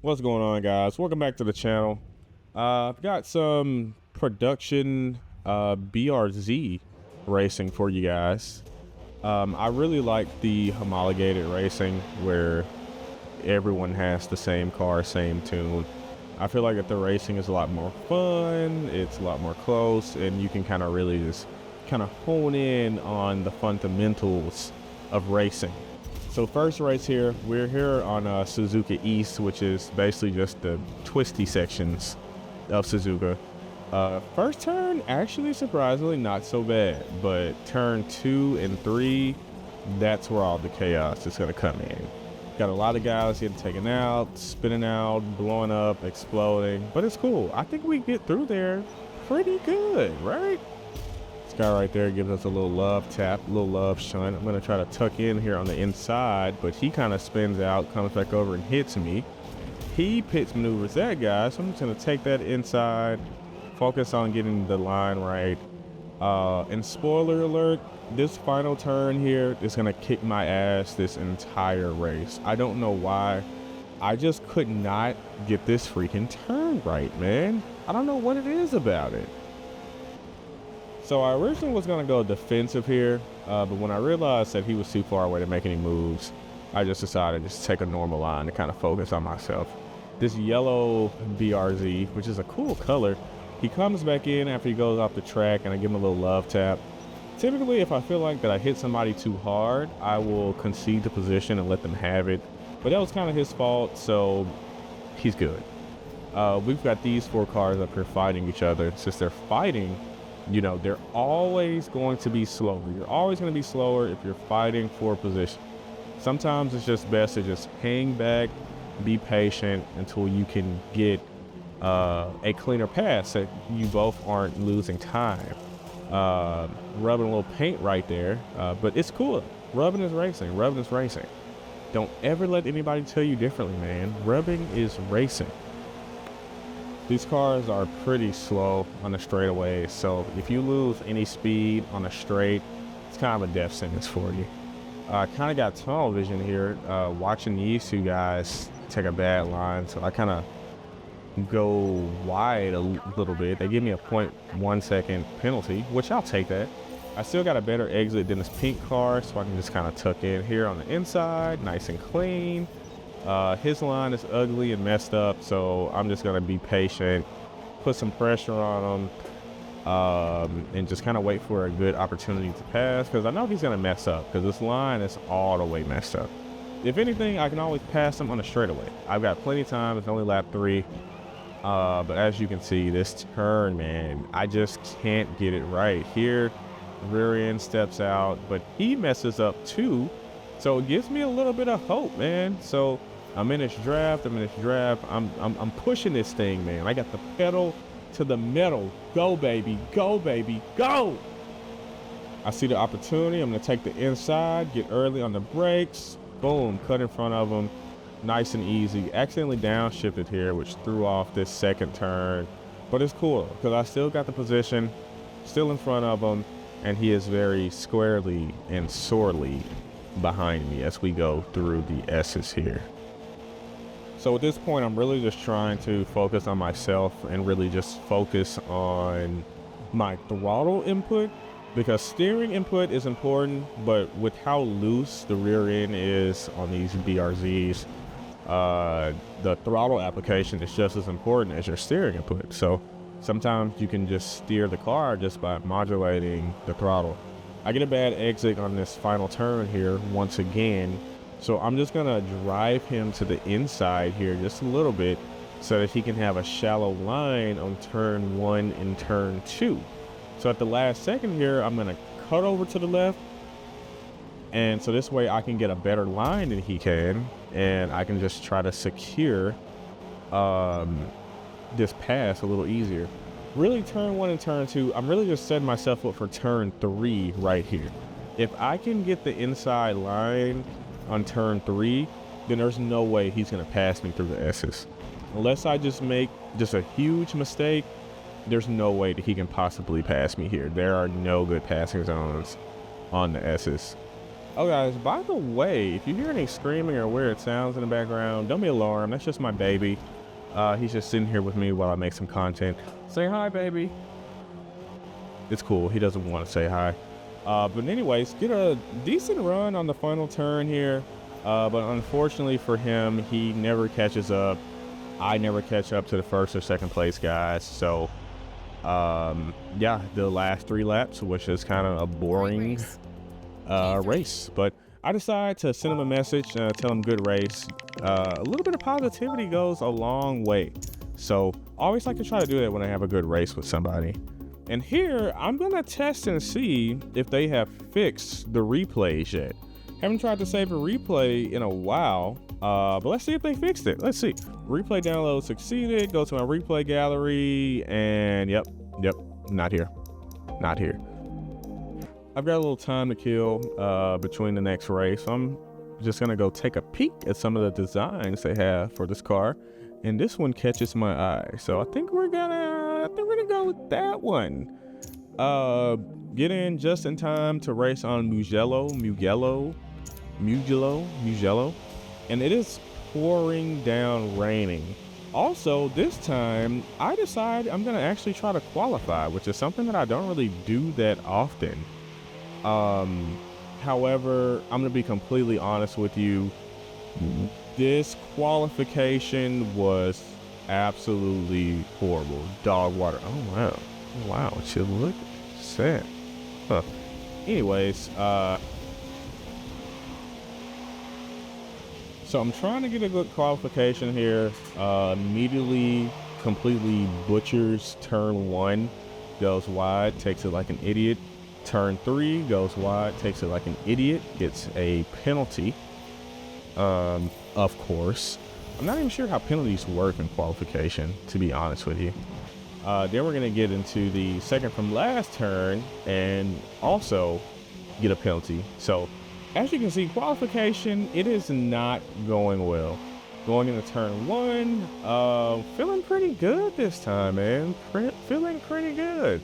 What's going on, guys? Welcome back to the channel. I've got some production BRZ racing for you guys. I really like the homologated racing where everyone has the same car, same tune. I feel like that the racing is a lot more fun, it's a lot more close, and you can kind of really just kind of hone in on the fundamentals of racing. So first race here, we're here on Suzuka East, which is basically just the twisty sections of Suzuka. First turn, actually surprisingly not so bad, but turn 2 and 3, that's where all the chaos is gonna come in. Got a lot of guys getting taken out, spinning out, blowing up, exploding, but it's cool. I think we get through there pretty good, right? Guy right there gives us a little love tap, a little love shunt. I'm gonna try to tuck in here on the inside, but he kind of spins out, comes back over and hits me. He pitch maneuvers that guy, so I'm just gonna take that inside, focus on getting the line right. And spoiler alert, this final turn here is gonna kick my ass this entire race. I don't know why. I just could not get this freaking turn right, man. I don't know what it is about it. So I originally was going to go defensive here, but when I realized that he was too far away to make any moves, I just decided to just take a normal line to kind of focus on myself. This yellow BRZ, which is a cool color, he comes back in after he goes off the track and I give him a little love tap. Typically, if I feel like that I hit somebody too hard, I will concede the position and let them have it. But that was kind of his fault, so he's good. We've got these 4 cars up here fighting each other. Since they're fighting, you know, they're always going to be slower. You're always going to be slower if you're fighting for position. Sometimes it's just best to just hang back, be patient until you can get a cleaner pass so you both aren't losing time. Rubbing a little paint right there, but it's cool. Rubbing is racing. Rubbing is racing. Don't ever let anybody tell you differently, man. Rubbing is racing. These cars are pretty slow on the straightaways, so if you lose any speed on a straight, it's kind of a death sentence for you. I kind of got tunnel vision here, watching these 2 guys take a bad line, so I kind of go wide a little bit. They give me a 0.1 second penalty, which I'll take that. I still got a better exit than this pink car, so I can just kind of tuck in here on the inside, nice and clean. His line is ugly and messed up, so I'm just gonna be patient, put some pressure on him, and just kind of wait for a good opportunity to pass, because I know he's gonna mess up, because this line is all the way messed up. If anything, I can always pass him on a straightaway. I've got plenty of time. It's only lap 3, but as you can see, this turn, man, I just can't get it right. Here, rear end steps out, but he messes up too, so it gives me a little bit of hope, man. So I'm in this draft. I'm pushing this thing, man. I got the pedal to the metal. Go, baby. Go, baby. Go. I see the opportunity. I'm going to take the inside, get early on the brakes. Boom. Cut in front of him. Nice and easy. Accidentally downshifted here, which threw off this second turn. But it's cool because I still got the position, still in front of him, and he is very squarely and sorely behind me as we go through the S's here. So at this point, I'm really just trying to focus on myself and really just focus on my throttle input, because steering input is important, but with how loose the rear end is on these BRZs, the throttle application is just as important as your steering input. So sometimes you can just steer the car just by modulating the throttle. I get a bad exit on this final turn here once again, so I'm just gonna drive him to the inside here just a little bit so that he can have a shallow line on turn 1 and turn 2. So at the last second here, I'm gonna cut over to the left, and so this way I can get a better line than he can, and I can just try to secure this pass a little easier. Really, turn 1 and turn 2, I'm really just setting myself up for turn 3 right here. If I can get the inside line on turn 3, then there's no way he's gonna pass me through the S's. Unless I just make just a huge mistake, there's no way that he can possibly pass me here. There are no good passing zones on the S's. Oh, guys, by the way, if you hear any screaming or weird sounds in the background, don't be alarmed. That's just my baby. He's just sitting here with me while I make some content. Say hi, baby. It's cool. He doesn't want to say hi. But anyways, get a decent run on the final turn here. But unfortunately for him, he never catches up. I never catch up to the first or second place guys. So, yeah, the last 3 laps, which is kind of a boring race. But I decided to send him a message, tell him good race. A little bit of positivity goes a long way. So I always like to try to do that when I have a good race with somebody. And here, I'm going to test and see if they have fixed the replays yet. Haven't tried to save a replay in a while, but let's see if they fixed it. Let's see. Replay download succeeded. Go to my replay gallery, and yep, not here. Not here. I've got a little time to kill between the next race. So I'm just going to go take a peek at some of the designs they have for this car. And this one catches my eye. So I think we're gonna go with that one. Get in just in time to race on Mugello. And it is pouring down raining. Also, this time I decide I'm gonna actually try to qualify, which is something that I don't really do that often. However, I'm gonna be completely honest with you. This qualification was absolutely horrible. Dog water. Oh wow. Wow, it should look sad. Huh. Anyways, so I'm trying to get a good qualification here. Immediately completely butchers turn 1, goes wide, takes it like an idiot. Turn 3 goes wide, takes it like an idiot, gets a penalty. Of course. I'm not even sure how penalties work in qualification, to be honest with you. Then we're gonna get into the second from last turn and also get a penalty. So as you can see, qualification, it is not going well. Going into turn 1, feeling pretty good this time, man. Feeling pretty good.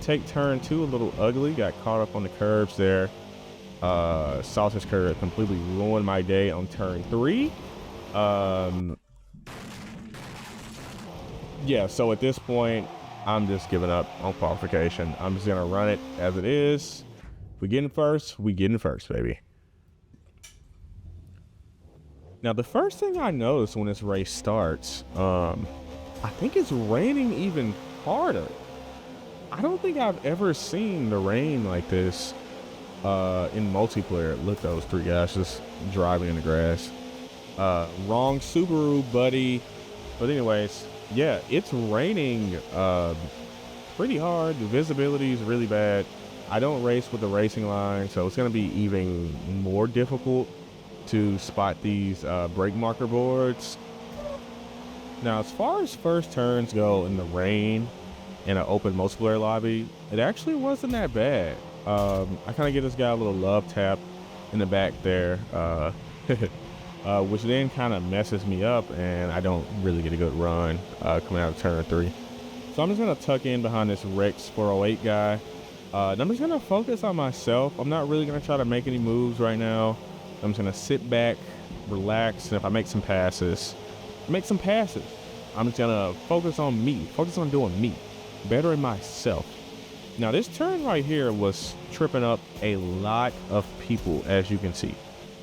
Take turn 2 a little ugly, got caught up on the curbs there. Sausage curve completely ruined my day on turn 3. Yeah, so at this point, I'm just giving up on qualification. I'm just gonna run it as it is. If we get in first, we get in first, baby. Now, the first thing I notice when this race starts, I think it's raining even harder. I don't think I've ever seen the rain like this in multiplayer. Look, those 3 guys just driving in the grass. Wrong Subaru, buddy. But anyways, yeah, it's raining pretty hard. The visibility is really bad. I don't race with the racing line, so it's going to be even more difficult to spot these brake marker boards. Now, as far as first turns go in the rain in an open multiplayer lobby, it actually wasn't that bad. I kind of give this guy a little love tap in the back there, which then kind of messes me up, and I don't really get a good run coming out of turn 3. So I'm just going to tuck in behind this Rex 408 guy. And I'm just going to focus on myself. I'm not really going to try to make any moves right now. I'm just going to sit back, relax, and if I make some passes, I'm just going to focus on me, focus on doing me, bettering myself. Now, this turn right here was tripping up a lot of people, as you can see.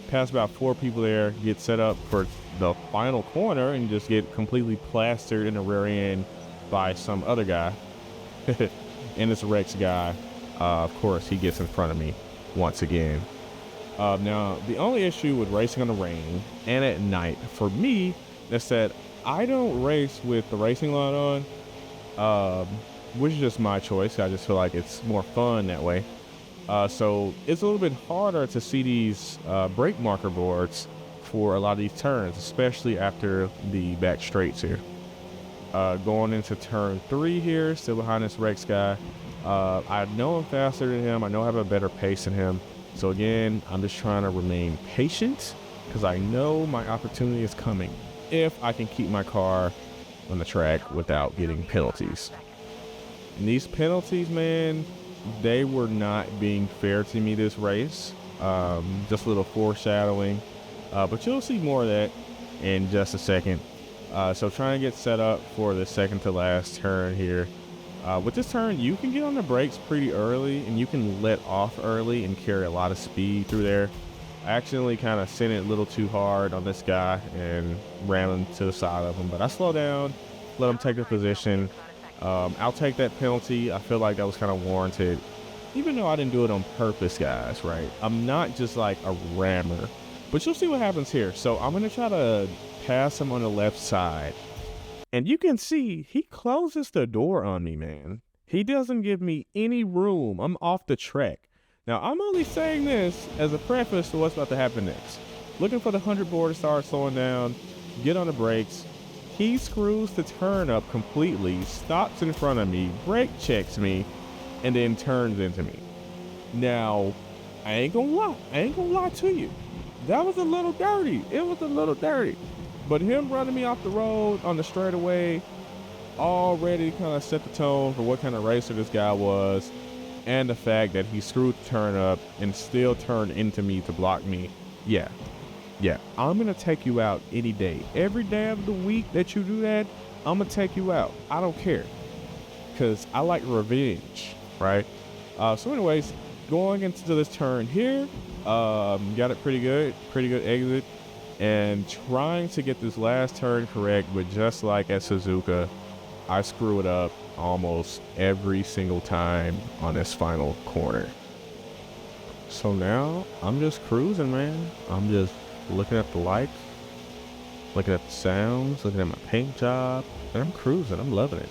Past about 4 people there, get set up for the final corner, and just get completely plastered in the rear end by some other guy. And this Rex guy, of course, he gets in front of me once again. Now, the only issue with racing on the rain and at night, for me, is that I don't race with the racing line on, which is just my choice. I just feel like it's more fun that way. So it's a little bit harder to see these brake marker boards for a lot of these turns, especially after the back straights here. Going into turn 3 here, still behind this Rex guy. I know I'm faster than him. I know I have a better pace than him. So again, I'm just trying to remain patient because I know my opportunity is coming if I can keep my car on the track without getting penalties. And these penalties, man, they were not being fair to me this race. Just a little foreshadowing, but you'll see more of that in just a second. So trying to get set up for the second to last turn here. With this turn, you can get on the brakes pretty early, and you can let off early and carry a lot of speed through there. I accidentally kind of sent it a little too hard on this guy and ran into the side of him, but I slowed down, let him take the position. I'll take that penalty. I feel like that was kind of warranted, even though I didn't do it on purpose, guys, right? I'm not just like a rammer, but you'll see what happens here. So I'm going to try to pass him on the left side. And you can see he closes the door on me, man. He doesn't give me any room. I'm off the track. Now, I'm only saying this as a preface to what's about to happen next. Looking for the 100 board to start slowing down, get on the brakes. He screws the turn up completely, stops in front of me, brake checks me, and then turns into me. Now, I ain't gonna lie to you. That was a little dirty. It was a little dirty. But him running me off the road on the straightaway already kind of set the tone for what kind of racer this guy was. And the fact that he screwed the turn up and still turned into me to block me. Yeah, I'm gonna take you out any day. Every day of the week that you do that, I'm gonna take you out. I don't care, because I like revenge, right? So anyways, going into this turn here, got it pretty good exit, and trying to get this last turn correct, but just like at Suzuka, I screw it up almost every single time on this final corner. So now I'm just cruising, man. I'm just looking at the lights, looking at the sounds, looking at my paint job, and I'm cruising. I'm loving it.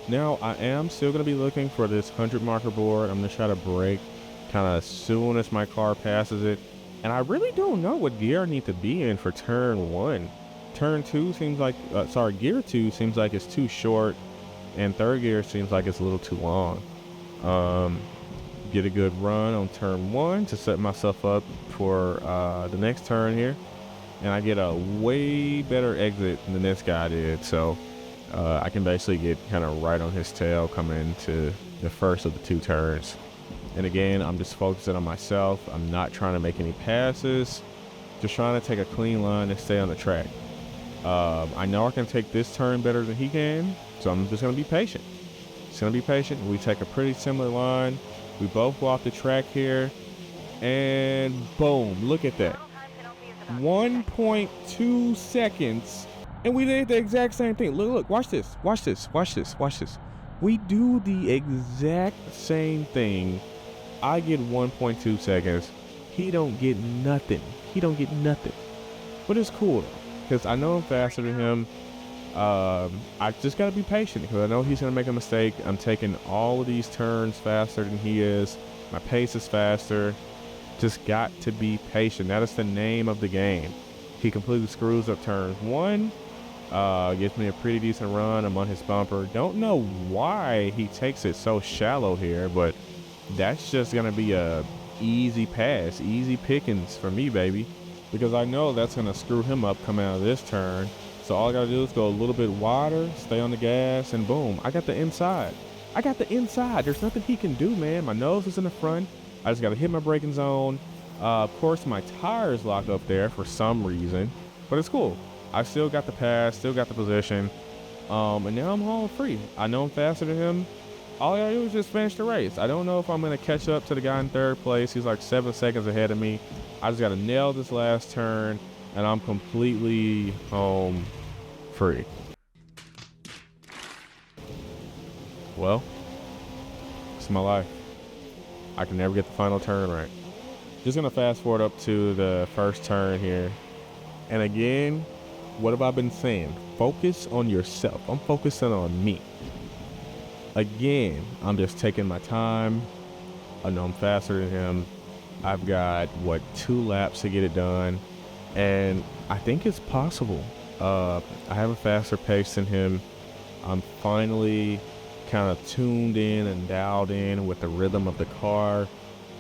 Now I am still going to be looking for this 100 marker board. I'm going to try to brake kind of as soon as my car passes it. And I really don't know what gear I need to be in for turn 1. Turn 2 seems like, gear 2 seems like it's too short, and third gear seems like it's a little too long. Get a good run on turn 1 to set myself up for the next turn here, and I get a way better exit than this guy did, so I can basically get kind of right on his tail coming into the first of the 2 turns. And again, I'm just focusing on myself. I'm not trying to make any passes, just trying to take a clean line and stay on the track. I know I can take this turn better than he can, so I'm just going to be patient. Just going to be patient. We take a pretty similar line. We both go off the track here, and boom, look at that. 1.2 seconds, and we did the exact same thing. Look, watch this. We do the exact same thing. I get 1.2 seconds. He don't get nothing. But it's cool, because I know I'm faster than him. I just gotta be patient, because I know he's gonna make a mistake. I'm taking all of these turns faster than he is. My pace is faster. Just got to be patient. That is the name of the game. He completely screws up turns 1. Gives me a pretty decent run. I'm on his bumper. Don't know why he takes it so shallow here, but that's just gonna be a easy pass, easy pickings for me, baby, because I know that's gonna screw him up coming out of this turn. So all I gotta do is go a little bit wider, stay on the gas, and boom, I got the inside. There's nothing he can do, man. My nose is in the front. I just gotta hit my braking zone. Of course, my tires lock up there for some reason, but it's cool. I still got the pass, still got the position, and now I'm home free. I know I'm faster than him. All I gotta do is just finish the race. I don't know if I'm gonna catch up to the guy in third place. He's like 7 seconds ahead of me. I just gotta nail this last turn, and I'm completely home free. Well, it's my life. I can never get the final turn right. Just gonna fast forward up to the first turn here. And again, what have I been saying? Focus on yourself. I'm focusing on me. Again, I'm just taking my time. I know I'm faster than him. I've got, 2 laps to get it done. And I think it's possible. I have a faster pace than him. I'm finally kind of tuned in and dialed in with the rhythm of the car.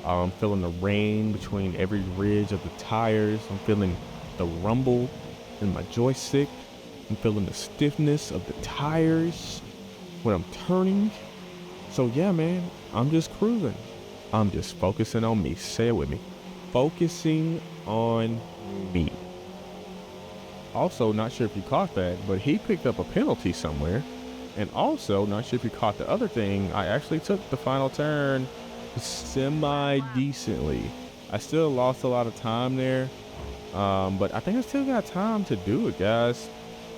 I'm feeling the rain between every ridge of the tires. I'm feeling the rumble in my joystick. I'm feeling the stiffness of the tires when I'm turning. So yeah, man, I'm just cruising. I'm just focusing on me. Say it with me. focusing on me. Also, not sure if you caught that, but he picked up a penalty somewhere. And also, not sure if you caught the other thing, I actually took the final turn semi-decently. I still lost a lot of time there, but I think I still got time to do it, guys.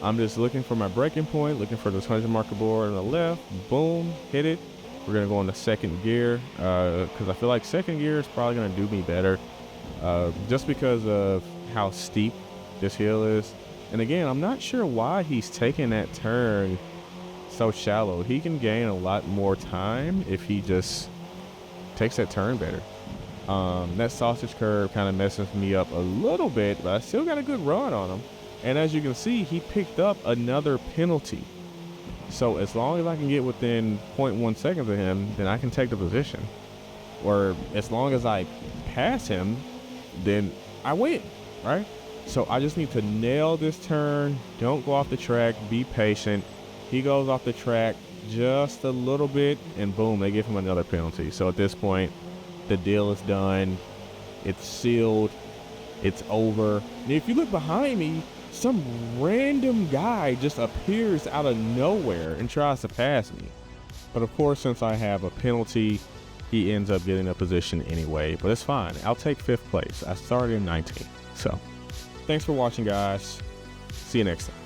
I'm just looking for my braking point, looking for this 100 marker board on the left. Boom, hit it. We're gonna go into second gear because I feel like second gear is probably gonna do me better, just because of how steep this hill is. And again, I'm not sure why he's taking that turn so shallow. He can gain a lot more time if he just takes that turn better. That sausage curve kind of messes me up a little bit, but I still got a good run on him. And as you can see, he picked up another penalty. So as long as I can get within 0.1 seconds of him, then I can take the position. Or as long as I pass him, then I win, right? So I just need to nail this turn. Don't go off the track. Be patient. He goes off the track just a little bit, and boom, they give him another penalty. So at this point, the deal is done. It's sealed. It's over. And if you look behind me, some random guy just appears out of nowhere and tries to pass me. But of course, since I have a penalty, he ends up getting a position anyway. But it's fine. I'll take 5th place. I started in 19th. So thanks for watching, guys. See you next time.